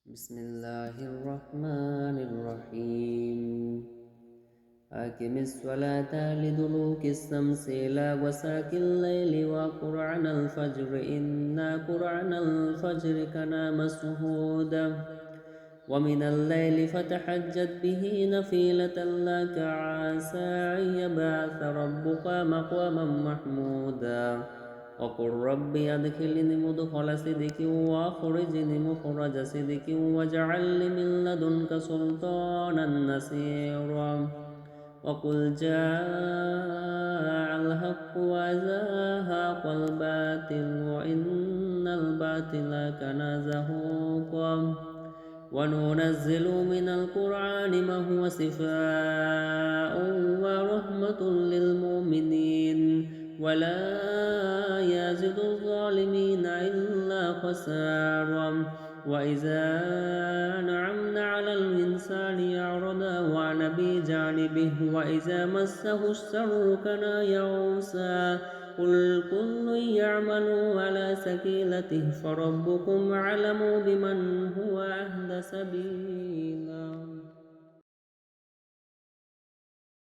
بسم الله الرحمن الرحيم أقم الصلاة لدلوك الشمس إلى غساق الليل وقرآن الفجر إن قرآن الفجر كان مشهودا ومن الليل فتحجد به نفيلة لك عسى أن يبعث ربك مقاما محمودا وقل رب أدخلني مدخل صدق وأخرجني مخرج صدق واجعل لي من لدنك سلطانا نصيرا وقل جاء الحق وزهق الباطل وإن الباطل كان زهوقا وننزل من القرآن ما هو شفاء ورحمة للمؤمنين ولا يزد الظالمين إلا خسارا وإذا أنعمنا على الإنسان يعرض وعن بجانبه وإذا مسه الشر كان يئوسا قل كل يعمل على سكيلته فربكم أعلم بمن هو أهدى سبيلا